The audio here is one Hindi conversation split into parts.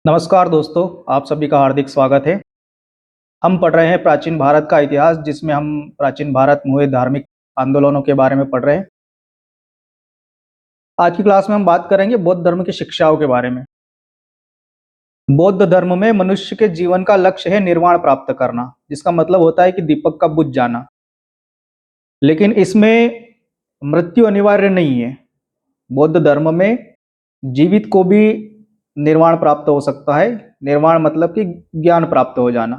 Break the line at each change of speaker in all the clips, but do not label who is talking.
नमस्कार दोस्तों, आप सभी का हार्दिक स्वागत है। हम पढ़ रहे हैं प्राचीन भारत का इतिहास, जिसमें हम प्राचीन भारत में हुए धार्मिक आंदोलनों के बारे में पढ़ रहे हैं। आज की क्लास में हम बात करेंगे बौद्ध धर्म की शिक्षाओं के बारे में। बौद्ध धर्म में मनुष्य के जीवन का लक्ष्य है निर्वाण प्राप्त करना, जिसका मतलब होता है कि दीपक का बुझ जाना। लेकिन इसमें मृत्यु अनिवार्य नहीं है। बौद्ध धर्म में जीवित को भी निर्वाण प्राप्त हो सकता है। निर्वाण मतलब कि ज्ञान प्राप्त हो जाना।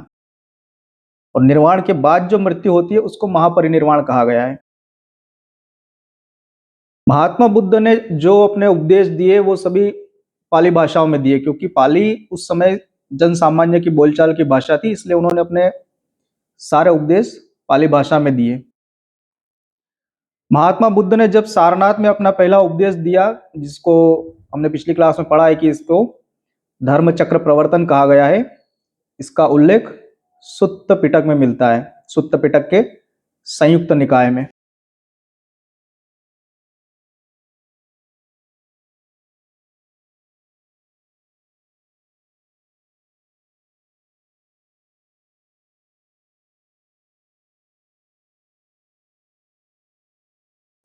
और निर्वाण के बाद जो मृत्यु होती है उसको महापरिनिर्वाण कहा गया है। महात्मा बुद्ध ने जो अपने उपदेश दिए वो सभी पाली भाषाओं में दिए, क्योंकि पाली उस समय जन सामान्य की बोलचाल की भाषा थी, इसलिए उन्होंने अपने सारे उपदेश पाली भाषा में दिए। महात्मा बुद्ध ने जब सारनाथ में अपना पहला उपदेश दिया, जिसको हमने पिछली क्लास में पढ़ा है कि इसको धर्म चक्र प्रवर्तन कहा गया है, इसका उल्लेख सुत्त पिटक में मिलता है, सुत्त पिटक के संयुक्त निकाय में।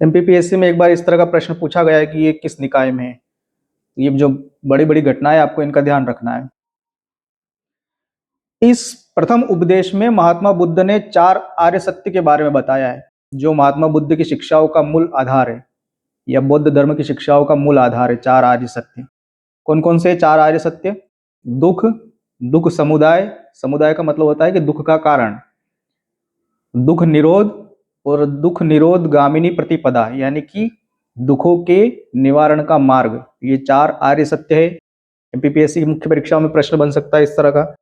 एमपीपीएससी में एक बार इस तरह का प्रश्न पूछा गया है कि ये किस निकाय में है। ये जो बड़ी बड़ी घटनाएं, आपको इनका ध्यान रखना है। इस प्रथम उपदेश में महात्मा बुद्ध ने 4 आर्य सत्य के बारे में बताया है, जो महात्मा बुद्ध की शिक्षाओं का मूल आधार है, या बौद्ध धर्म की शिक्षाओं का मूल आधार है। 4 आर्य सत्य कौन कौन से? 4 आर्य सत्य: दुख, दुख समुदाय, समुदाय का मतलब होता है कि दुख का कारण; दुख निरोध और दुख निरोध गामिनी प्रतिपदा, यानी कि दुखों के निवारण का मार्ग। ये 4 आर्य सत्य है। एमपीपीएससी की मुख्य परीक्षाओं में प्रश्न बन सकता है इस तरह का।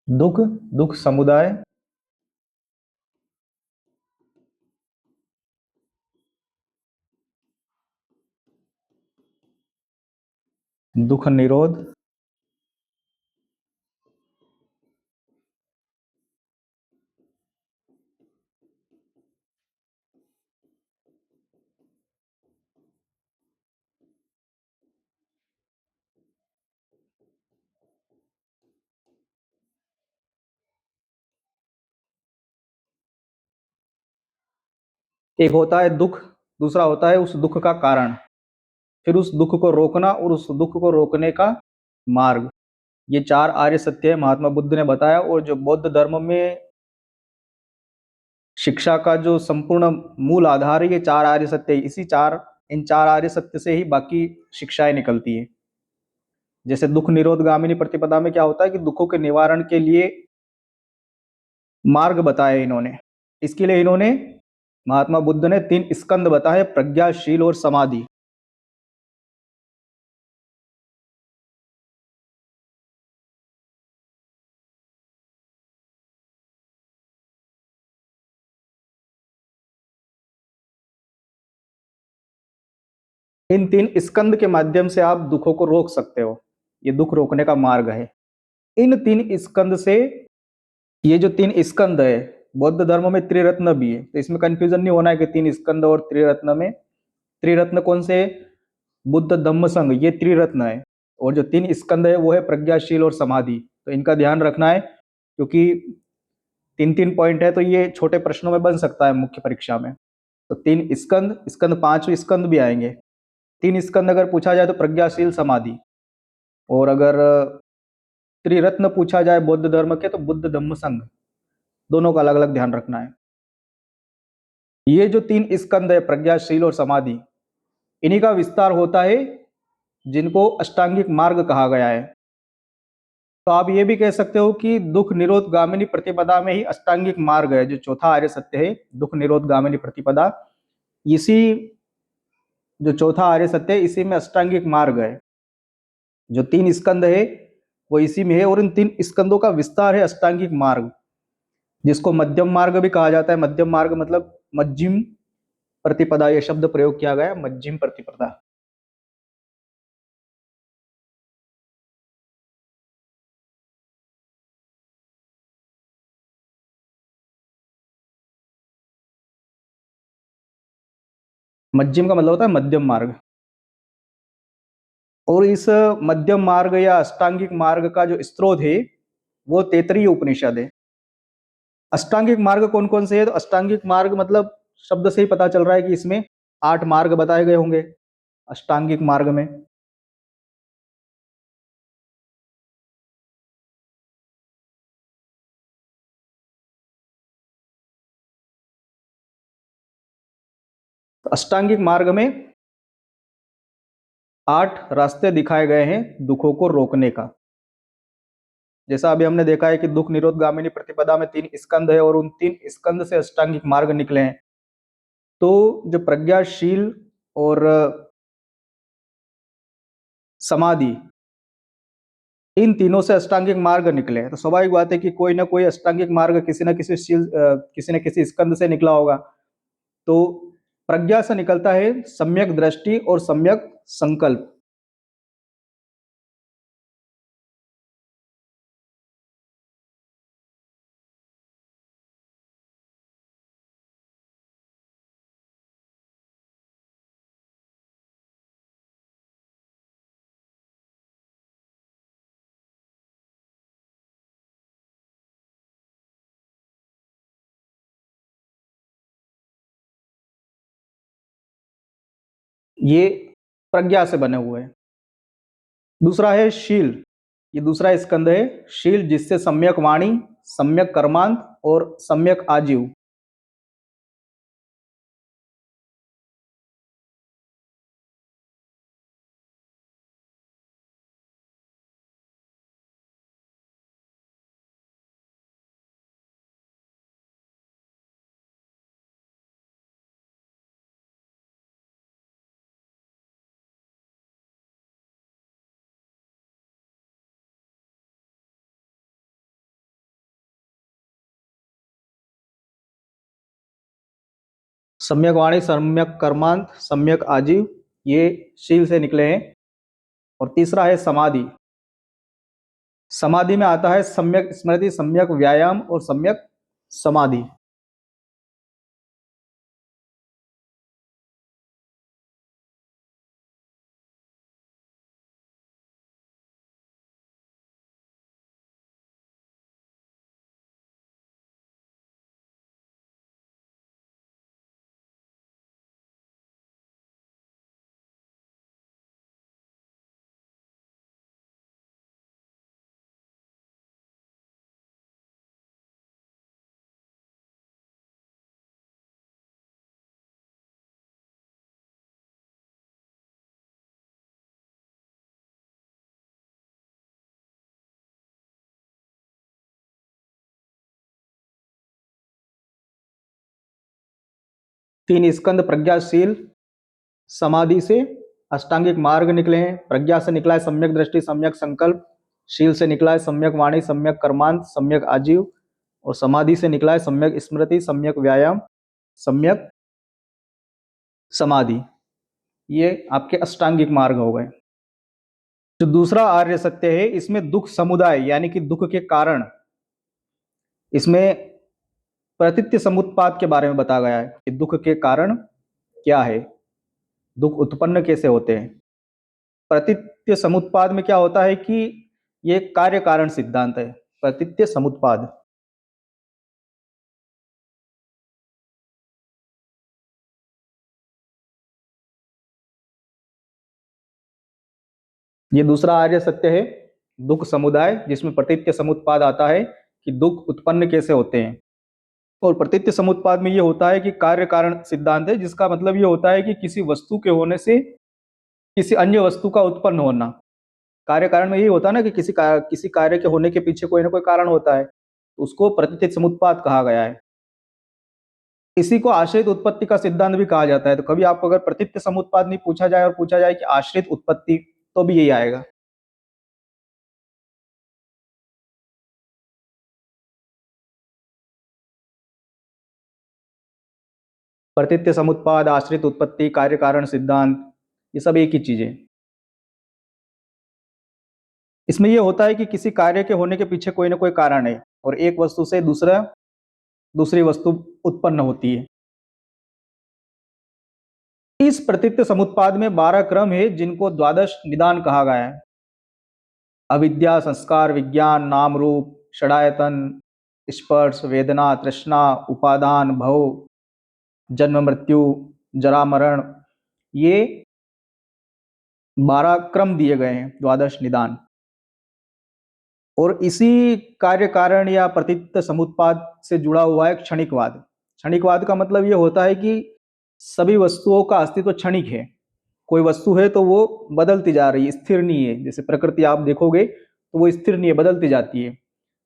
दुख, दुख समुदाय, दुख निरोध, एक होता है दुख, दूसरा होता है उस दुख का कारण, फिर उस दुख को रोकना और उस दुख को रोकने का मार्ग। ये 4 आर्य सत्य है, महात्मा बुद्ध ने बताया। और जो बौद्ध धर्म में शिक्षा का जो संपूर्ण मूल आधार है, ये 4 आर्य सत्य है। इन 4 आर्य सत्य से ही बाकी शिक्षाएं निकलती है। जैसे दुख निरोध गामिनी प्रतिपदा में क्या होता है कि दुखों के निवारण के लिए मार्ग बताए इन्होंने। इसके लिए इन्होंने, महात्मा बुद्ध ने 3 स्कंद बताए: प्रज्ञा, शील और समाधि। इन 3 स्कंद के माध्यम से आप दुखों को रोक सकते हो। ये दुख रोकने का मार्ग है। इन 3 स्कंद से, ये जो 3 स्कंद है, बौद्ध धर्म में त्रिरत्न भी है, तो इसमें कंफ्यूजन नहीं होना है कि 3 स्कंद और त्रिरत्न में। त्रिरत्न कौन से? बुद्ध धम्म संघ, ये त्रिरत्न है। और जो 3 स्कंद है वो है प्रज्ञाशील और समाधि। तो इनका ध्यान रखना है, क्योंकि 3-3 पॉइंट है, तो ये छोटे प्रश्नों में बन सकता है मुख्य परीक्षा में। तो 3 स्कंद, स्कंद 5 स्कंद भी आएंगे। 3 स्कंद अगर पूछा जाए तो प्रज्ञाशील, समाधि। और अगर त्रिरत्न पूछा जाए बौद्ध धर्म के, तो बुद्ध धम्म संघ। दोनों का अलग अलग ध्यान रखना है। ये जो 3 स्कंद है, प्रज्ञाशील और समाधि, इन्हीं का विस्तार होता है, जिनको अष्टांगिक मार्ग कहा गया है। तो आप ये भी कह सकते हो कि दुख निरोध गामिनी प्रतिपदा में ही अष्टांगिक मार्ग है। जो चौथा आर्य सत्य है, दुख निरोध गामिनी प्रतिपदा, इसी, जो चौथा आर्य सत्य है, इसी में अष्टांगिक मार्ग है। जो 3 स्कंद है, वो इसी में है। और इन 3 स्कंदों का विस्तार है अष्टांगिक मार्ग, जिसको मध्यम मार्ग भी कहा जाता है। मध्यम मार्ग मतलब मध्यम प्रतिपदा, ये शब्द प्रयोग किया गया है, मध्यम प्रतिपदा। मध्यम का मतलब होता है मध्यम मार्ग। और इस मध्यम मार्ग या अष्टांगिक मार्ग का जो स्रोत है वो तैतरीय उपनिषद है। अष्टांगिक मार्ग कौन कौन से है? तो अष्टांगिक मार्ग मतलब शब्द से ही पता चल रहा है कि इसमें 8 मार्ग बताए गए होंगे अष्टांगिक मार्ग में। तो अष्टांगिक मार्ग में 8 रास्ते दिखाए गए हैं दुखों को रोकने का। जैसा अभी हमने देखा है कि दुख निरोध गामिनी प्रतिपदा में 3 स्कंद है और उन 3 स्कंद से अष्टांगिक मार्ग निकले हैं। तो जो प्रज्ञाशील और समाधि, इन तीनों से अष्टांगिक मार्ग निकले हैं। तो स्वाभाविक बात है कि कोई ना कोई अष्टांगिक मार्ग किसी न किसी स्कंद से निकला होगा। तो प्रज्ञा से निकलता है सम्यक दृष्टि और सम्यक संकल्प। ये प्रज्ञा से बने हुए हैं। दूसरा है शील, ये दूसरा स्कंद है शील, जिससे सम्यक वाणी, सम्यक कर्मांत और सम्यक आजीव। सम्यक वाणी, सम्यक कर्मांत, सम्यक आजीव, ये शील से निकले हैं। और तीसरा है समाधि। समाधि में आता है सम्यक स्मृति, सम्यक व्यायाम और सम्यक समाधि। तीन स्कंद प्रज्ञाशील समाधि से अष्टांगिक मार्ग निकले हैं। प्रज्ञा से निकला है सम्यक दृष्टि, सम्यक संकल्प। शील से निकला है सम्यक वाणी, सम्यक कर्मांत, सम्यक आजीव। और समाधि से निकला है सम्यक स्मृति, सम्यक व्यायाम, सम्यक समाधि। ये आपके अष्टांगिक मार्ग हो गए। जो दूसरा आर्य सत्य है, इसमें दुख समुदाय यानी कि दुख के कारण, इसमें प्रतित्य समुत्पाद के बारे में बताया गया है कि दुख के कारण क्या है, दुख उत्पन्न कैसे होते हैं। प्रतित्य समुत्पाद में क्या होता है कि ये कार्य कारण सिद्धांत है, प्रतित्य समुत्पाद। ये दूसरा आर्य सत्य है, दुख समुदाय, जिसमें प्रतित्य समुत्पाद आता है कि दुख उत्पन्न कैसे होते हैं। और प्रतित्य समुत्पाद में ये होता है कि कार्य कारण सिद्धांत है, जिसका मतलब ये होता है कि किसी वस्तु के होने से किसी अन्य वस्तु का उत्पन्न होना। कार्य कारण में यही होता है ना कि किसी कार्य के होने के पीछे कोई ना कोई कारण होता है, तो उसको प्रतित्य समुत्पाद कहा गया है। इसी को आश्रित उत्पत्ति का सिद्धांत भी कहा जाता है। तो कभी आपको अगर प्रतित्य समुत्पाद नहीं पूछा जाए और पूछा जाए कि आश्रित उत्पत्ति, तो भी यही आएगा। प्रतीत्य समुत्पाद, आश्रित उत्पत्ति, कार्य कारण सिद्धांत, ये सब एक ही चीज है। इसमें यह होता है कि किसी कार्य के होने के पीछे कोई ना कोई कारण है और एक वस्तु से दूसरी वस्तु उत्पन्न होती है। इस प्रतीत्य समुत्पाद में 12 क्रम है जिनको द्वादश निदान कहा गया है। अविद्या, संस्कार, विज्ञान, नाम रूप, षडायतन, स्पर्श, वेदना, तृष्णा, उपादान, भव, जन्म मृत्यु, जरा मरण, ये 12 क्रम दिए गए हैं द्वादश निदान। और इसी कार्य कारण या प्रतीत समुत्पाद से जुड़ा हुआ है क्षणिकवाद। क्षणिकवाद का मतलब ये होता है कि सभी वस्तुओं का अस्तित्व क्षणिक है। कोई वस्तु है तो वो बदलती जा रही है, स्थिर नहीं है। जैसे प्रकृति आप देखोगे तो वो स्थिर नहीं है, बदलती जाती है।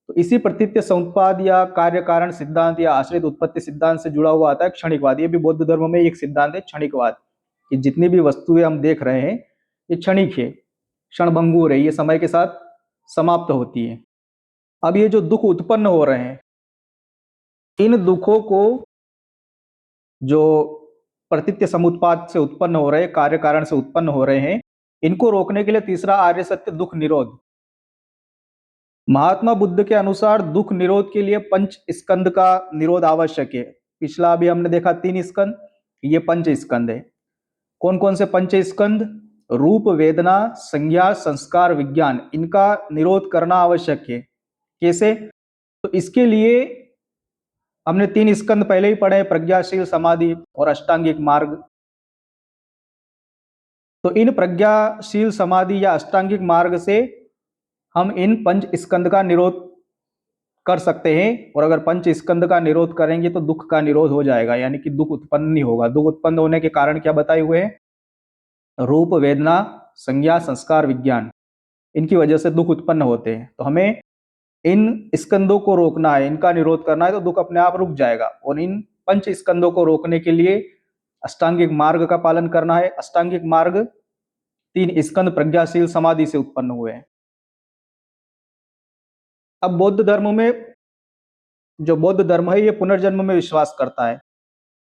तो इसी प्रतीत्य समुत्पाद या कार्य कारण सिद्धांत या आश्रित उत्पत्ति सिद्धांत से जुड़ा हुआ आता है क्षणिकवाद। ये भी बौद्ध धर्म में एक सिद्धांत है क्षणिकवाद, कि जितनी भी वस्तुएं हम देख रहे हैं ये क्षणिक है, क्षणभंगुर है, ये समय के साथ समाप्त होती है। अब ये जो दुख उत्पन्न हो रहे हैं, इन दुखों को जो प्रतीत्य समुत्पाद से उत्पन्न हो रहे हैं, कार्य कारण से उत्पन्न हो रहे हैं, इनको रोकने के लिए तीसरा आर्य सत्य दुख निरोध। महात्मा बुद्ध के अनुसार दुख निरोध के लिए पंच स्कंद का निरोध आवश्यक है। पिछला अभी हमने देखा 3 स्कंद, ये पंच स्कंद है। कौन कौन से पंच स्कंद? रूप, वेदना, संज्ञा, संस्कार, विज्ञान, इनका निरोध करना आवश्यक है। कैसे? तो इसके लिए हमने 3 स्कंद पहले ही पढ़े, प्रज्ञाशील समाधि और अष्टांगिक मार्ग। तो इन प्रज्ञाशील समाधि या अष्टांगिक मार्ग से हम इन पंच स्कंद का निरोध कर सकते हैं। और अगर पंच स्कंद का निरोध करेंगे तो दुख का निरोध हो जाएगा, यानी कि दुख उत्पन्न नहीं होगा। दुख उत्पन्न होने के कारण क्या बताए हुए हैं? रूप, वेदना, संज्ञा, संस्कार, विज्ञान, इनकी वजह से दुख उत्पन्न होते हैं। तो हमें इन स्कंदों को रोकना है, इनका निरोध करना है, तो दुख अपने आप रुक जाएगा। और इन पंच स्कंदों को रोकने के लिए अष्टांगिक मार्ग का पालन करना है। अष्टांगिक मार्ग 3 स्कंद प्रज्ञाशील समाधि से उत्पन्न हुए हैं। अब बौद्ध धर्म है, ये पुनर्जन्म में विश्वास करता है।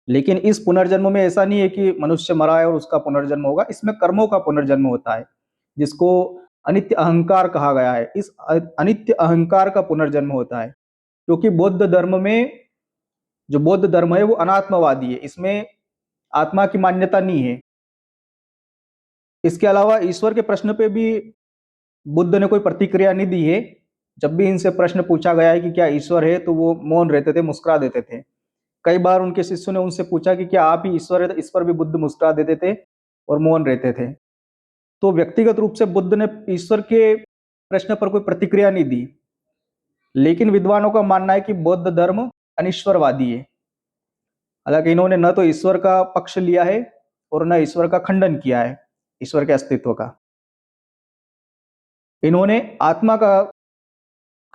लेकिन इस पुनर्जन्म में ऐसा नहीं है कि मनुष्य मरा है और उसका पुनर्जन्म होगा। इसमें कर्मों का पुनर्जन्म होता है, जिसको अनित्य अहंकार कहा गया है। इस अनित्य अहंकार का पुनर्जन्म होता है, क्योंकि बौद्ध धर्म है वो अनात्मवादी है। इसमें आत्मा की मान्यता नहीं है। इसके अलावा ईश्वर के प्रश्न पे भी बुद्ध ने कोई प्रतिक्रिया नहीं दी है। जब भी इनसे प्रश्न पूछा गया है कि क्या ईश्वर है, तो वो मौन रहते थे, मुस्कुरा देते थे। कई बार उनके शिष्यों ने उनसे पूछा कि क्या आप ही ईश्वर है, तो इस पर भी बुद्ध मुस्कुरा देते थे और मौन रहते थे। तो व्यक्तिगत रूप से बुद्ध ने ईश्वर के प्रश्न पर कोई प्रतिक्रिया नहीं दी। लेकिन विद्वानों का मानना है कि बौद्ध धर्म अनिश्वरवादी है। हालांकि इन्होंने न तो ईश्वर का पक्ष लिया है और न ईश्वर का खंडन किया है, ईश्वर के अस्तित्व का। इन्होंने आत्मा का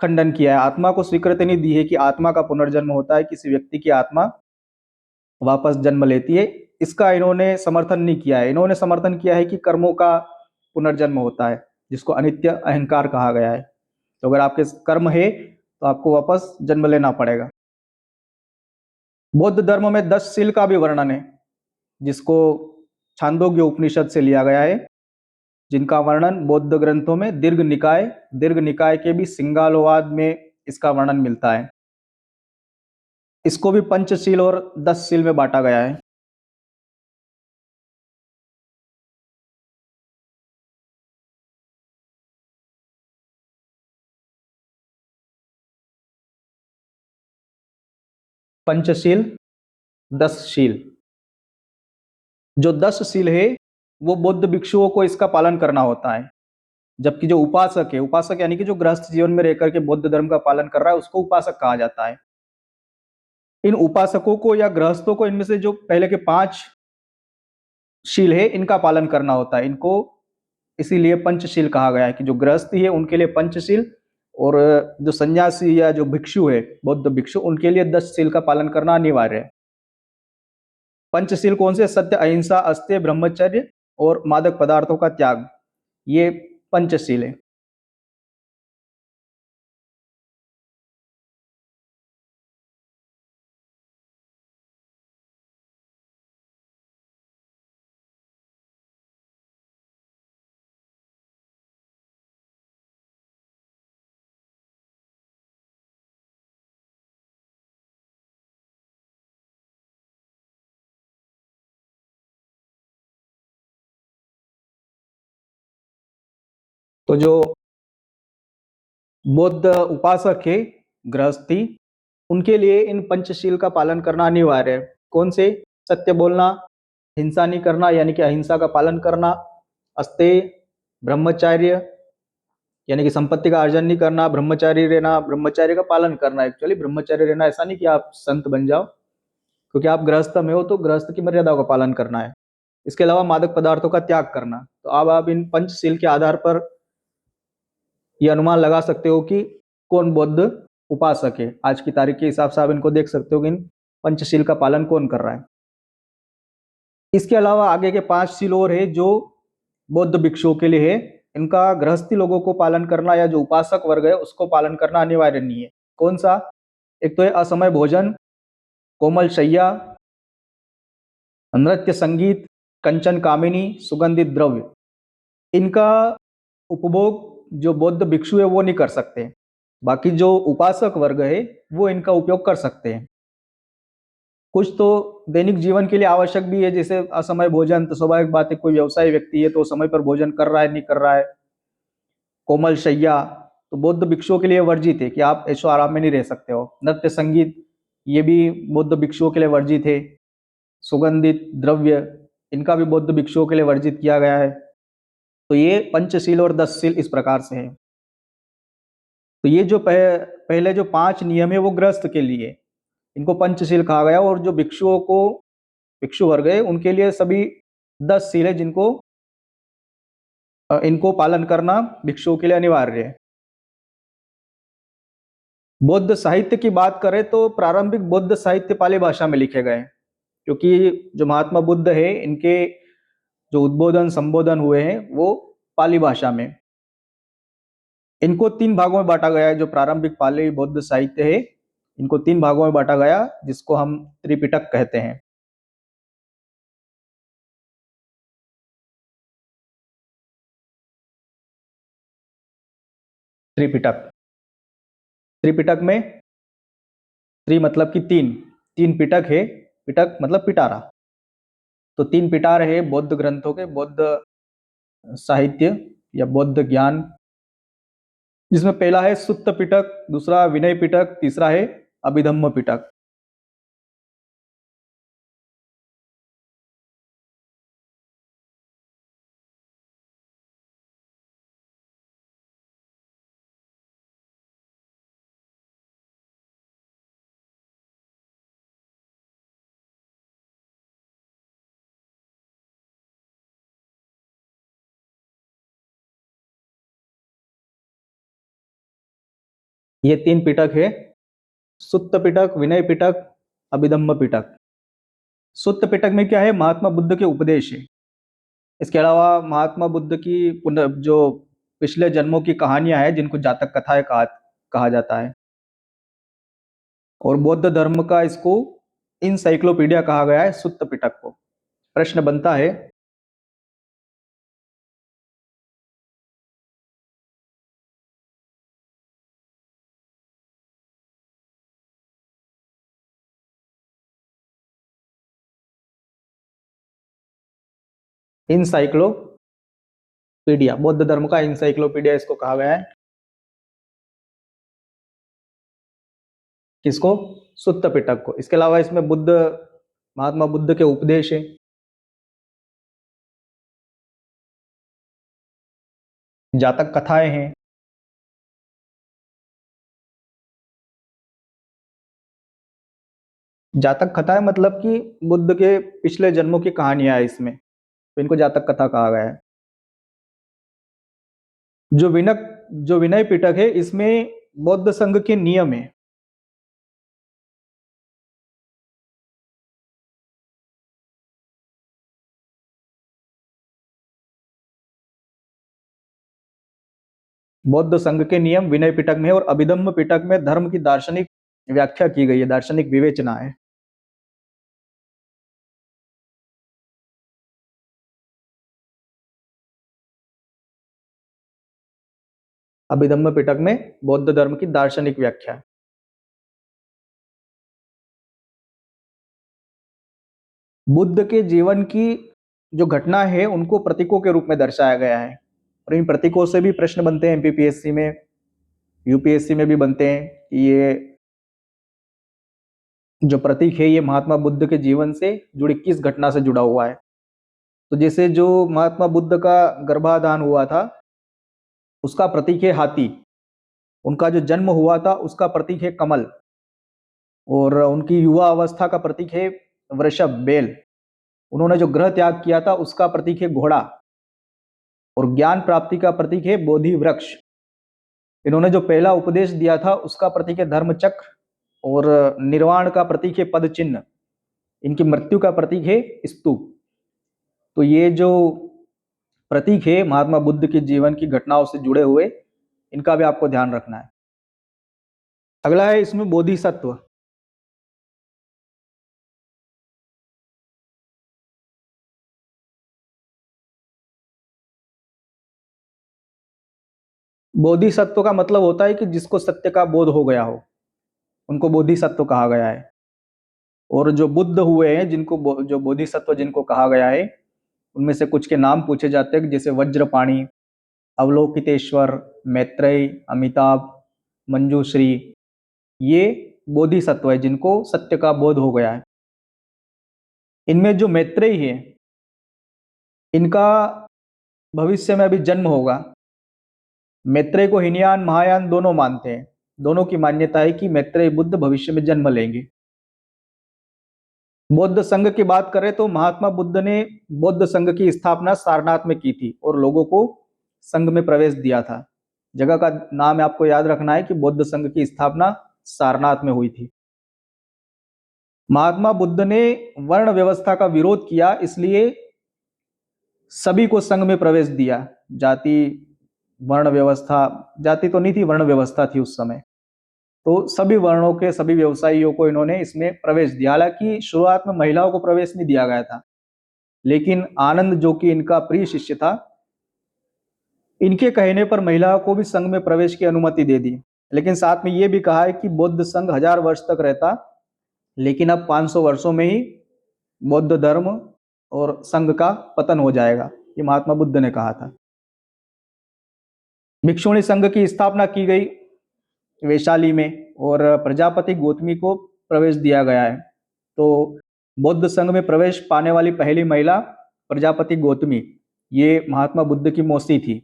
खंडन किया है, आत्मा को स्वीकृति नहीं दी है कि आत्मा का पुनर्जन्म होता है, किसी व्यक्ति की आत्मा वापस जन्म लेती है। इसका इन्होंने समर्थन नहीं किया है। इन्होंने समर्थन किया है कि कर्मों का पुनर्जन्म होता है, जिसको अनित्य अहंकार कहा गया है। तो अगर आपके कर्म है तो आपको वापस जन्म लेना पड़ेगा। बौद्ध धर्म में 10 शील का भी वर्णन है, जिसको छांदोग्य उपनिषद से लिया गया है, जिनका वर्णन बौद्ध ग्रंथों में दीर्घ निकाय के भी सिंगालोवाद में इसका वर्णन मिलता है। इसको भी पंचशील और 10 शील में बांटा गया है। पंचशील, 10 शील। जो 10 शील है वो बौद्ध भिक्षुओं को इसका पालन करना होता है। जबकि जो उपासक है, उपासक यानी कि जो गृहस्थ जीवन में रहकर के बौद्ध धर्म का पालन कर रहा है, उसको उपासक कहा जाता है। इन उपासकों को या गृहस्थों को इनमें से जो पहले के 5 शील है, इनका पालन करना होता है। इनको इसीलिए पंचशील कहा गया है कि जो गृहस्थी है उनके लिए पंचशील, और जो सन्यासी या जो भिक्षु है, बौद्ध भिक्षु, उनके लिए 10 शील का पालन करना अनिवार्य है। पंचशील कौन से? सत्य, अहिंसा, अस्तेय, ब्रह्मचर्य और मादक पदार्थों का त्याग, ये पंचशील है। तो जो बौद्ध उपासक है, गृहस्थी, उनके लिए इन पंचशील का पालन करना अनिवार्य है। कौन से? सत्य बोलना, हिंसा नहीं करना यानी कि अहिंसा का पालन करना, अस्तेय, ब्रह्मचर्य यानी कि संपत्ति का अर्जन नहीं करना, ब्रह्मचारी रहना, ब्रह्मचर्य का पालन करना। एक्चुअली ब्रह्मचर्य रहना ऐसा नहीं कि आप संत बन जाओ, क्योंकि आप गृहस्थ में हो तो गृहस्थ की मर्यादाओं का पालन करना है। इसके अलावा मादक पदार्थों का त्याग करना। तो अब आप इन पंचशील के आधार पर ये अनुमान लगा सकते हो कि कौन बौद्ध उपासक है। आज की तारीख के हिसाब से आप इनको देख सकते हो कि इन पंचशील का पालन कौन कर रहा है। इसके अलावा आगे के 5 शील और है जो बौद्ध भिक्षुओं के लिए है। इनका गृहस्थी लोगों को पालन करना या जो उपासक वर्ग है उसको पालन करना अनिवार्य नहीं है। कौन सा? एक तो है असमय भोजन, कोमल शैया, नृत्य संगीत, कंचन कामिनी, सुगंधित द्रव्य। इनका उपभोग जो बौद्ध भिक्षु है वो नहीं कर सकते। बाकी जो उपासक वर्ग है वो इनका उपयोग कर सकते हैं। कुछ तो दैनिक जीवन के लिए आवश्यक भी है, जैसे असमय भोजन, तो स्वाभाविक बात है कोई व्यवसायी व्यक्ति है तो समय पर भोजन कर रहा है नहीं कर रहा है। कोमल शैया तो बौद्ध भिक्षुओं के लिए वर्जित है कि आप ऐशो आराम में नहीं रह सकते हो। नृत्य संगीत ये भी बौद्ध भिक्षुओं के लिए वर्जित है। सुगंधित द्रव्य इनका भी बौद्ध भिक्षुओं के लिए वर्जित किया गया है। तो ये पंचशील और 10 शील इस प्रकार से है। तो ये जो पहले जो 5 नियम है वो गृहस्थ के लिए, इनको पंचशील कहा गया। और जो भिक्षुओं को, भिक्षु वर्ग है उनके लिए सभी 10 शील है जिनको इनको पालन करना भिक्षुओं के लिए अनिवार्य है। बौद्ध साहित्य की बात करें तो प्रारंभिक बौद्ध साहित्य पाली भाषा में लिखे गए, क्योंकि जो महात्मा बुद्ध है इनके जो उद्बोधन संबोधन हुए हैं वो पाली भाषा में। इनको 3 भागों में बांटा गया है। जो प्रारंभिक पाली बौद्ध साहित्य है इनको 3 भागों में बांटा गया, जिसको हम त्रिपिटक कहते हैं। त्रिपिटक, त्रिपिटक में त्रि मतलब कि 3, 3 पिटक है। पिटक मतलब पिटारा। तो 3 पिटार है बौद्ध ग्रंथों के, बौद्ध साहित्य या बौद्ध ज्ञान, जिसमें पहला है सुत्त पिटक, दूसरा विनय पिटक, तीसरा है अभिधम्म पिटक। ये 3 पिटक है, सुत्त पिटक, विनय पिटक, अभिधम्म पिटक। सुत्त पिटक में क्या है? महात्मा बुद्ध के उपदेश है। इसके अलावा महात्मा बुद्ध की जो पिछले जन्मों की कहानियां हैं जिनको जातक कथाएं कहा जाता है। और बौद्ध धर्म का इसको इनसाइक्लोपीडिया कहा गया है सुत्त पिटक को। प्रश्न बनता है, इनसाइक्लोपीडिया, बौद्ध धर्म का इनसाइक्लोपीडिया इसको कहा गया है। किसको? सुत्त पिटक को। इसके अलावा इसमें बुद्ध, महात्मा बुद्ध के उपदेश है, जातक कथाएं हैं। जातक कथाएं मतलब कि बुद्ध के पिछले जन्मों की कहानियां है इसमें, तो इनको जातक कथा कहा गया है। जो विनक जो विनय पिटक है इसमें बौद्ध संघ के नियम है। बौद्ध संघ के नियम विनय पिटक में है, और अभिधम्म पिटक में धर्म की दार्शनिक व्याख्या की गई है, दार्शनिक विवेचना है। अभिधम्म पिटक में बौद्ध धर्म की दार्शनिक व्याख्या। बुद्ध के जीवन की जो घटना है उनको प्रतीकों के रूप में दर्शाया गया है। और इन प्रतीकों से भी प्रश्न बनते हैं एमपीपीएससी में, यूपीएससी में भी बनते हैं कि ये जो प्रतीक है ये महात्मा बुद्ध के जीवन से जुड़ी किस घटना से जुड़ा हुआ है। तो जैसे जो महात्मा बुद्ध का गर्भाधान हुआ था उसका प्रतीक है हाथी, उनका जो जन्म हुआ था उसका प्रतीक है कमल, और उनकी युवा अवस्था का प्रतीक है वृषभ बैल, उन्होंने जो ग्रह त्याग किया था उसका प्रतीक है घोड़ा, और ज्ञान प्राप्ति का प्रतीक है बोधि वृक्ष, इन्होंने जो पहला उपदेश दिया था उसका प्रतीक है धर्म चक्र, और निर्वाण का प्रतीक है पद चिन्ह, इनकी मृत्यु का प्रतीक है स्तूप। तो ये जो प्रतीक है महात्मा बुद्ध के जीवन की घटनाओं से जुड़े हुए, इनका भी आपको ध्यान रखना है। अगला है इसमें बोधिसत्व। बोधिसत्व का मतलब होता है कि जिसको सत्य का बोध हो गया हो, उनको बोधिसत्व कहा गया है। और जो बुद्ध हुए हैं जो बोधिसत्व जिनको कहा गया है, उनमें से कुछ के नाम पूछे जाते हैं, जैसे वज्रपाणि, अवलोकितेश्वर, मैत्रेय, अमिताभ, मंजूश्री, ये बोधिसत्व है जिनको सत्य का बोध हो गया है। इनमें जो मैत्रेय है, इनका भविष्य में अभी जन्म होगा। मैत्रेय को हीनयान महायान दोनों मानते हैं, दोनों की मान्यता है कि मैत्रेय बुद्ध भविष्य में जन्म लेंगे। बौद्ध संघ की बात करें तो महात्मा बुद्ध ने बौद्ध संघ की स्थापना सारनाथ में की थी और लोगों को संघ में प्रवेश दिया था। जगह का नाम आपको याद रखना है कि बौद्ध संघ की स्थापना सारनाथ में हुई थी। महात्मा बुद्ध ने वर्ण व्यवस्था का विरोध किया, इसलिए सभी को संघ में प्रवेश दिया। जाति वर्ण व्यवस्था, जाति तो नहीं थी, वर्ण व्यवस्था थी उस समय, तो सभी वर्णों के सभी व्यवसायियों को इन्होंने इसमें प्रवेश दिया। हालांकि शुरुआत में महिलाओं को प्रवेश नहीं दिया गया था, लेकिन आनंद जो कि इनका प्रिय शिष्य था, इनके कहने पर महिलाओं को भी संघ में प्रवेश की अनुमति दे दी। लेकिन साथ में यह भी कहा है कि बौद्ध संघ 1000 वर्ष तक रहता, लेकिन अब 500 वर्षों में ही बौद्ध धर्म और संघ का पतन हो जाएगा, ये महात्मा बुद्ध ने कहा था। भिक्षुणी संघ की स्थापना की गई वैशाली में, और प्रजापति गौतमी को प्रवेश दिया गया है। तो बौद्ध संघ में प्रवेश पाने वाली पहली महिला प्रजापति गौतमी, ये महात्मा बुद्ध की मौसी थी,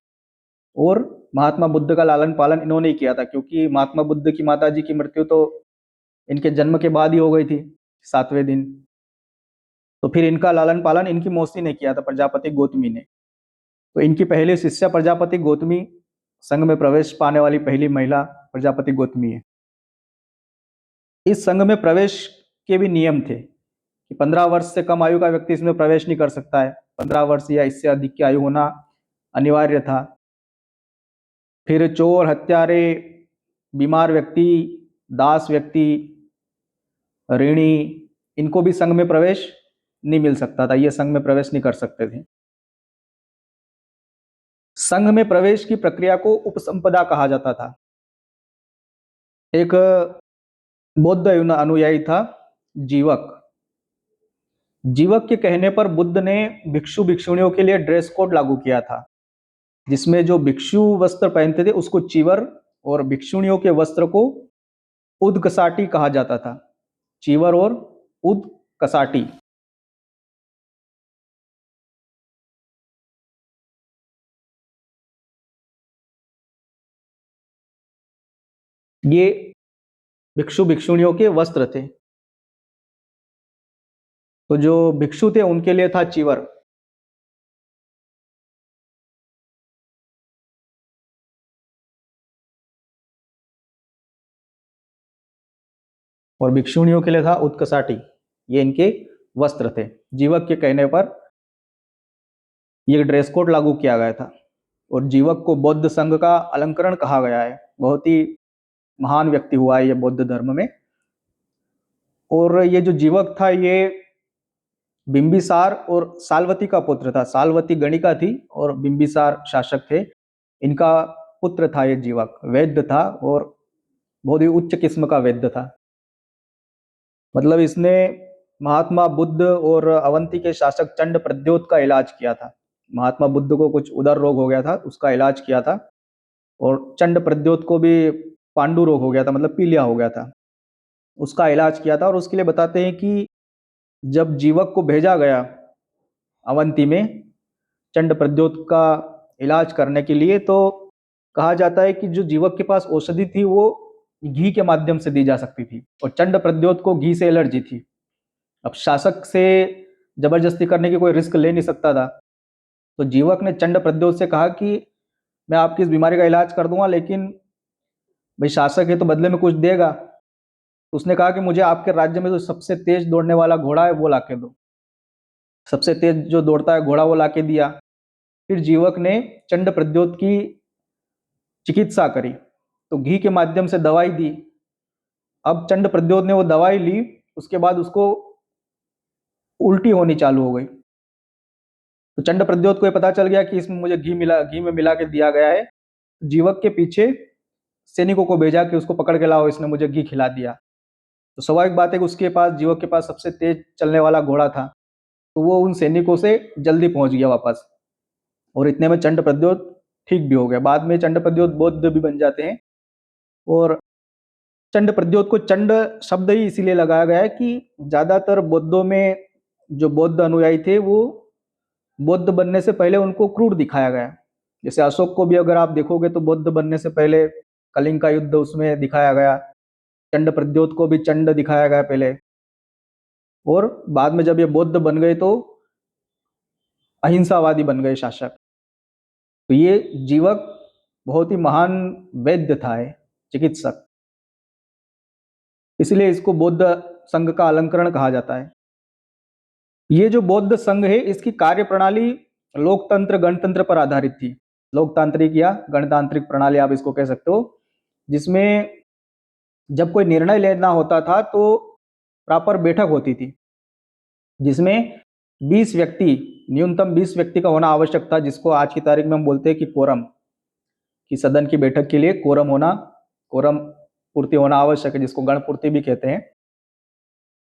और महात्मा बुद्ध का लालन पालन इन्होंने ही किया था, क्योंकि महात्मा बुद्ध की माता जी की मृत्यु तो इनके जन्म के बाद ही हो गई थी, 7वें दिन। तो फिर इनका लालन पालन इनकी मौसी ने किया था, प्रजापति गौतमी ने। तो इनकी पहली शिष्या प्रजापति गौतमी, संघ में प्रवेश पाने वाली पहली महिला प्रजापति गौतमी है। इस संघ में प्रवेश के भी नियम थे कि 15 वर्ष से कम आयु का व्यक्ति इसमें प्रवेश नहीं कर सकता है, 15 वर्ष या इससे अधिक की आयु होना अनिवार्य था। फिर चोर, हत्यारे, बीमार व्यक्ति, दास व्यक्ति, ऋणी, इनको भी संघ में प्रवेश नहीं मिल सकता था, ये संघ में प्रवेश नहीं कर सकते थे। संघ में प्रवेश की प्रक्रिया को उपसंपदा कहा जाता था। एक बौद्ध अनुयायी था जीवक। जीवक के कहने पर बुद्ध ने भिक्षु भिक्षुणियों के लिए ड्रेस कोड लागू किया था, जिसमें जो भिक्षु वस्त्र पहनते थे उसको चीवर, और भिक्षुणियों के वस्त्र को उदकसाटी कहा जाता था। चीवर और उदकसाटी। ये भिक्षु भिक्षुणियों के वस्त्र थे। तो जो भिक्षु थे उनके लिए था चीवर, और भिक्षुणियों के लिए था उत्कसाटी, ये इनके वस्त्र थे। जीवक के कहने पर यह ड्रेस कोड लागू किया गया था, और जीवक को बौद्ध संघ का अलंकरण कहा गया है। बहुत ही महान व्यक्ति हुआ है ये बौद्ध धर्म में। और ये जो जीवक था ये बिंबिसार और साल्वती का पुत्र था। साल्वती गणिका थी और बिंबिसार शासक थे। इनका पुत्र था ये जीवक। वैद्य था और बहुत ही उच्च किस्म का वैद्य था। मतलब इसने महात्मा बुद्ध और अवंती के शासक चंड प्रद्योत का इलाज किया था। महात्मा बुद्ध को कुछ उदर रोग हो गया था, उसका इलाज किया था। और चंड प्रद्योत को भी पांडु रोग हो गया था, मतलब पीलिया हो गया था, उसका इलाज किया था। और उसके लिए बताते हैं कि जब जीवक को भेजा गया अवंती में चंड प्रद्योत का इलाज करने के लिए, तो कहा जाता है कि जो जीवक के पास औषधि थी वो घी के माध्यम से दी जा सकती थी, और चंड प्रद्योत को घी से एलर्जी थी। अब शासक से जबरदस्ती करने की कोई रिस्क ले नहीं सकता था, तो जीवक ने चंड प्रद्योत से कहा कि मैं आपकी इस बीमारी का इलाज कर दूंगा, लेकिन भाई शासक है तो बदले में कुछ देगा। तो उसने कहा कि मुझे आपके राज्य में जो सबसे तेज दौड़ने वाला घोड़ा है वो ला के दो। सबसे तेज जो दौड़ता है घोड़ा वो ला के दिया। फिर जीवक ने चंड प्रद्योत की चिकित्सा करी, तो घी के माध्यम से दवाई दी। अब चंड प्रद्योत ने वो दवाई ली, उसके बाद उसको उल्टी होनी चालू हो गई। तो चंड प्रद्योत को ये पता चल गया कि इसमें मुझे घी में मिला के दिया गया है। जीवक के पीछे सैनिकों को भेजा कि उसको पकड़ के लाओ, इसने मुझे घी खिला दिया। तो स्वाभाविक बात है कि उसके पास, जीवक के पास सबसे तेज चलने वाला घोड़ा था, तो वो उन सैनिकों से जल्दी पहुंच गया वापस। और इतने में चंड प्रद्योत ठीक भी हो गया। बाद में चंड प्रद्योत बौद्ध भी बन जाते हैं। और चंड प्रद्योत को चंड शब्द ही इसीलिए लगाया गया है कि ज्यादातर बौद्धों में जो बौद्ध अनुयायी थे वो बौद्ध बनने से पहले उनको क्रूर दिखाया गया। जैसे अशोक को भी अगर आप देखोगे तो बौद्ध बनने से पहले कलिंग का युद्ध उसमें दिखाया गया। चंड प्रद्योत को भी चंड दिखाया गया पहले, और बाद में जब ये बौद्ध बन गए तो अहिंसावादी बन गए शासक। तो ये जीवक बहुत ही महान वैद्य था, है चिकित्सक, इसलिए इसको बौद्ध संघ का अलंकरण कहा जाता है। ये जो बौद्ध संघ है इसकी कार्य प्रणाली लोकतंत्र गणतंत्र पर आधारित थी। लोकतांत्रिक या गणतांत्रिक प्रणाली आप इसको कह सकते हो, जिसमें जब कोई निर्णय लेना होता था तो प्रॉपर बैठक होती थी, जिसमें 20 व्यक्ति, न्यूनतम 20 व्यक्ति का होना आवश्यक था, जिसको आज की तारीख में हम बोलते हैं कि कोरम, कि सदन की बैठक के लिए कोरम पूर्ति होना आवश्यक है, जिसको गण पूर्ति भी कहते हैं।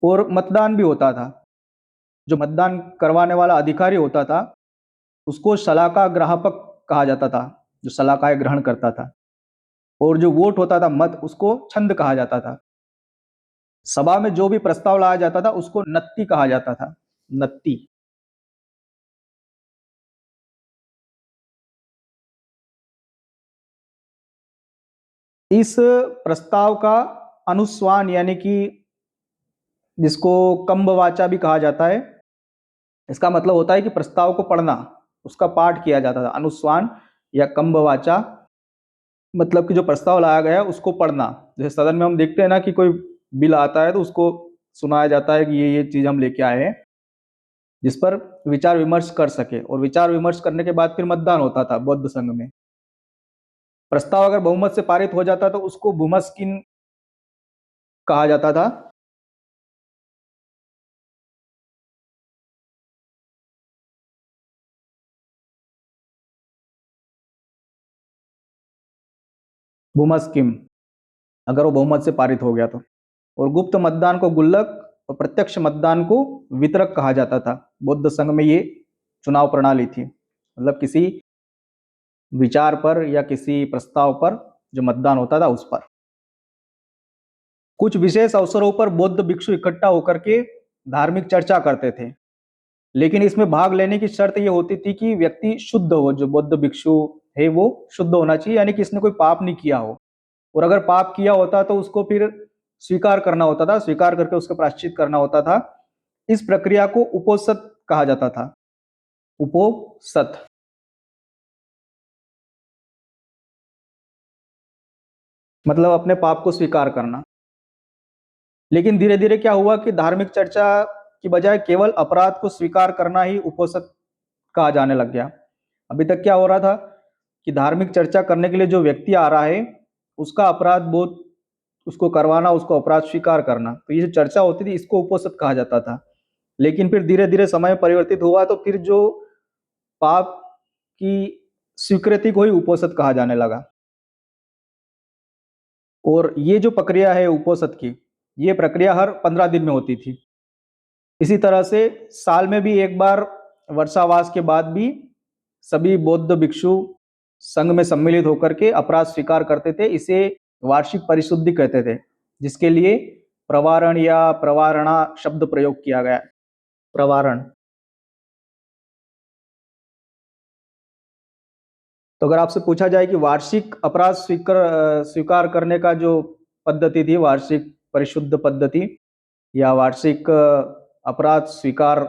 और मतदान भी होता था। जो मतदान करवाने वाला अधिकारी होता था उसको शलाका ग्राहक कहा जाता था, जो शलाकाएं ग्रहण करता था। और जो वोट होता था, मत, उसको छंद कहा जाता था। सभा में जो भी प्रस्ताव लाया जाता था उसको नत्ती कहा जाता था, नत्ती। इस प्रस्ताव का अनुस्वान यानी कि जिसको कम्बवाचा भी कहा जाता है, इसका मतलब होता है कि प्रस्ताव को पढ़ना, उसका पाठ किया जाता था। अनुस्वान या कम्बवाचा मतलब कि जो प्रस्ताव लाया गया है उसको पढ़ना। जैसे सदन में हम देखते हैं ना कि कोई बिल आता है तो उसको सुनाया जाता है कि ये चीज हम लेके आए हैं, जिस पर विचार विमर्श कर सके। और विचार विमर्श करने के बाद फिर मतदान होता था बौद्ध संघ में। प्रस्ताव अगर बहुमत से पारित हो जाता तो उसको भूमस्किन कहा जाता था। भूमस्किम, अगर वो बहुमत से पारित हो गया तो। और गुप्त मतदान को गुल्लक और प्रत्यक्ष मतदान को वितरक कहा जाता था। बौद्ध संघ में ये चुनाव प्रणाली थी, मतलब किसी विचार पर या किसी प्रस्ताव पर जो मतदान होता था उस पर। कुछ विशेष अवसरों पर बौद्ध भिक्षु इकट्ठा होकर के धार्मिक चर्चा करते थे, लेकिन इसमें भाग लेने की शर्त यह होती थी कि व्यक्ति शुद्ध हो। जो बौद्ध भिक्षु है वो शुद्ध होना चाहिए, यानी कि इसने कोई पाप नहीं किया हो। और अगर पाप किया होता तो उसको फिर स्वीकार करना होता था, स्वीकार करके उसका प्रायश्चित करना होता था। इस प्रक्रिया को उपोसत कहा जाता था। उपोसत। मतलब अपने पाप को स्वीकार करना। लेकिन धीरे धीरे क्या हुआ कि धार्मिक चर्चा की बजाय केवल अपराध को स्वीकार करना ही उपोसत कहा जाने लग गया। अभी तक क्या हो रहा था कि धार्मिक चर्चा करने के लिए जो व्यक्ति आ रहा है उसका अपराध बोध उसको करवाना, उसको अपराध स्वीकार करना, तो ये जो चर्चा होती थी इसको उपोसत कहा जाता था। लेकिन फिर धीरे धीरे समय परिवर्तित हुआ तो फिर जो पाप की स्वीकृति को ही उपोसत कहा जाने लगा। और ये जो प्रक्रिया है उपोसत की, ये प्रक्रिया हर 15 दिन में होती थी। इसी तरह से साल में भी एक बार वर्षावास के बाद भी सभी बौद्ध भिक्षु संघ में सम्मिलित होकर के अपराध स्वीकार करते थे। इसे वार्षिक परिशुद्धि कहते थे, जिसके लिए प्रवारण या प्रवारणा शब्द प्रयोग किया गया। प्रवारण। तो अगर आपसे पूछा जाए कि वार्षिक अपराध स्वीकार करने का जो पद्धति थी, वार्षिक परिशुद्ध पद्धति या वार्षिक अपराध स्वीकार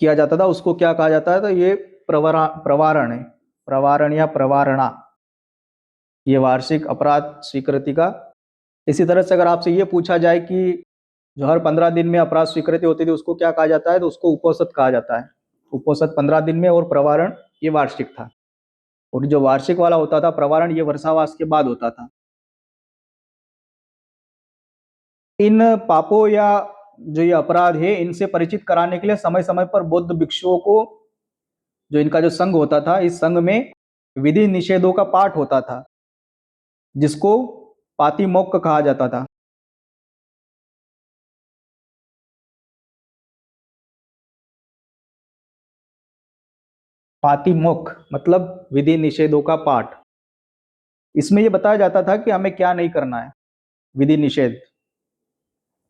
किया जाता था, उसको क्या कहा जाता है? तो ये प्रवारण है। प्रवारण या प्रवारणा, ये वार्षिक अपराध स्वीकृति का। इसी तरह से अगर आपसे ये पूछा जाए कि जो हर 15 दिन में अपराध स्वीकृति होती थी, उसको क्या कहा जाता है? तो उसको उपोषित कहा जाता है। उपोषित 15 दिन में, और प्रवारण ये वार्षिक था। और जो वार्षिक वाला होता था प्रवारण, ये वर्षावास के बाद होता था। इन पापों या जो ये अपराध है, इनसे परिचित कराने के लिए समय समय पर बौद्ध भिक्षुओं को, जो इनका जो संघ होता था, इस संघ में विधि निषेधों का पाठ होता था, जिसको पातिमोक्ष कहा जाता था। पातिमोक्ष मतलब विधि निषेधों का पाठ। इसमें यह बताया जाता था कि हमें क्या नहीं करना है। विधि निषेध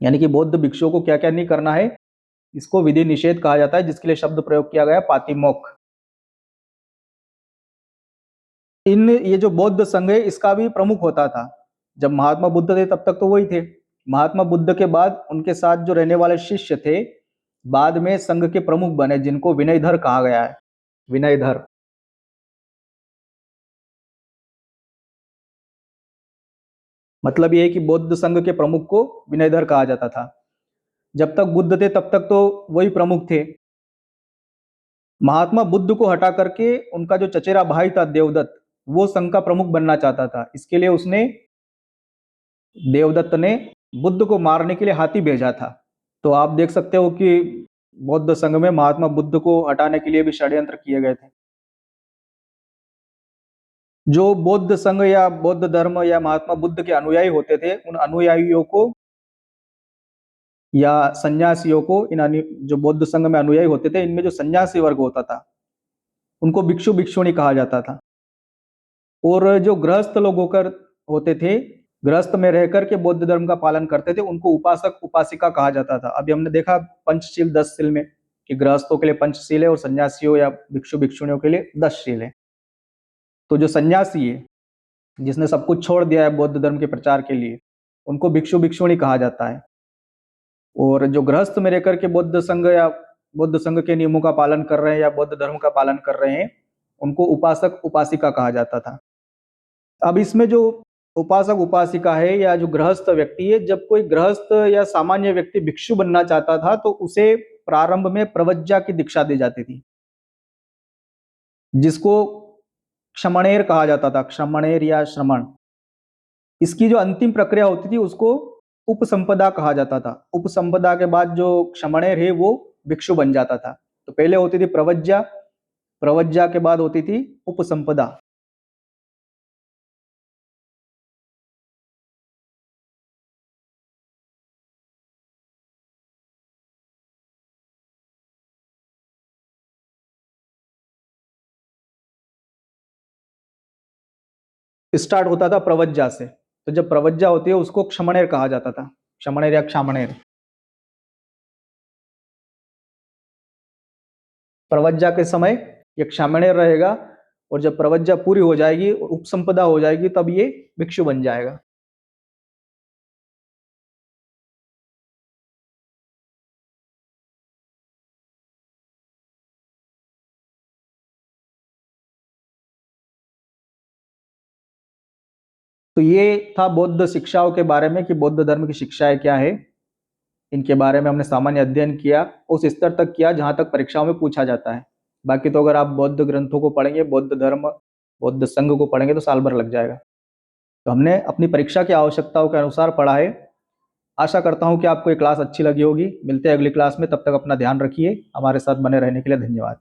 यानी कि बौद्ध भिक्षुओं को क्या क्या नहीं करना है, इसको विधि निषेध कहा जाता है, जिसके लिए शब्द प्रयोग किया गया पातिमोक्ष। ये जो बौद्ध संघ है, इसका भी प्रमुख होता था। जब महात्मा बुद्ध थे तब तक तो वही थे। महात्मा बुद्ध के बाद उनके साथ जो रहने वाले शिष्य थे, बाद में संघ के प्रमुख बने, जिनको विनयधर कहा गया है। विनयधर मतलब ये है कि बौद्ध संघ के प्रमुख को विनयधर कहा जाता था। जब तक बुद्ध थे तब तक तो वही प्रमुख थे। महात्मा बुद्ध को हटा करके उनका जो चचेरा भाई था देवदत्त, वो संघ का प्रमुख बनना चाहता था। इसके लिए उसने, देवदत्त ने बुद्ध को मारने के लिए हाथी भेजा था। तो आप देख सकते हो कि बौद्ध संघ में महात्मा बुद्ध को हटाने के लिए भी षड्यंत्र किए गए थे। जो बौद्ध संघ या बौद्ध धर्म या महात्मा बुद्ध के अनुयायी होते थे, उन अनुयायियों को या सन्यासियों को, जो बौद्ध संघ में अनुयायी होते थे, इनमें जो सन्यासी वर्ग होता था, उनको भिक्षु भिक्षुणी कहा जाता था। और जो गृहस्थ लोग होकर होते थे, गृहस्थ में रह करके बौद्ध धर्म का पालन करते थे, उनको उपासक उपासिका कहा जाता था। अभी हमने देखा पंचशील 10 शील में कि गृहस्थों के लिए पंचशील है और सन्यासियों या भिक्षु भिक्षुणियों के लिए 10 शील है। तो जो सन्यासी है, जिसने सब कुछ छोड़ दिया है बौद्ध धर्म के प्रचार के लिए, उनको भिक्षु भिक्षुणी कहा जाता है। और जो गृहस्थ में रहकर के बौद्ध संघ के नियमों का पालन कर रहे हैं या बौद्ध धर्म का पालन कर रहे हैं, उनको उपासक उपासिका कहा जाता था। अब इसमें जो उपासक उपासिका है या जो गृहस्थ व्यक्ति है, जब कोई गृहस्थ या सामान्य व्यक्ति भिक्षु बनना चाहता था, तो उसे प्रारंभ में प्रवज्जा की दीक्षा दी जाती थी, जिसको क्षमणेर कहा जाता था। क्षमणेर या श्रमण। इसकी जो अंतिम प्रक्रिया होती थी, उसको उपसंपदा कहा जाता था। उपसंपदा के बाद जो क्षमणेर है, वो भिक्षु बन जाता था। तो पहले होती थी प्रवज्जा, प्रवज्जा के बाद होती थी उपसंपदा। स्टार्ट होता था प्रवज्जा से। तो जब प्रवज्जा होती है, उसको क्षमणेर कहा जाता था। क्षमणेर या क्षामणेर। प्रवज्जा के समय ये क्षामणेर रहेगा, और जब प्रवज्जा पूरी हो जाएगी, उपसंपदा हो जाएगी, तब ये भिक्षु बन जाएगा। तो ये था बौद्ध शिक्षाओं के बारे में कि बौद्ध धर्म की शिक्षाएं क्या है। इनके बारे में हमने सामान्य अध्ययन किया, उस स्तर तक किया जहां तक परीक्षाओं में पूछा जाता है। बाकी तो अगर आप बौद्ध ग्रंथों को पढ़ेंगे, बौद्ध धर्म, बौद्ध संघ को पढ़ेंगे, तो साल भर लग जाएगा। तो हमने अपनी परीक्षा की आवश्यकताओं के अनुसार पढ़ा है। आशा करता हूं कि आपको ये क्लास अच्छी लगी होगी। मिलते हैं अगली क्लास में, तब तक अपना ध्यान रखिए। हमारे साथ बने रहने के लिए धन्यवाद।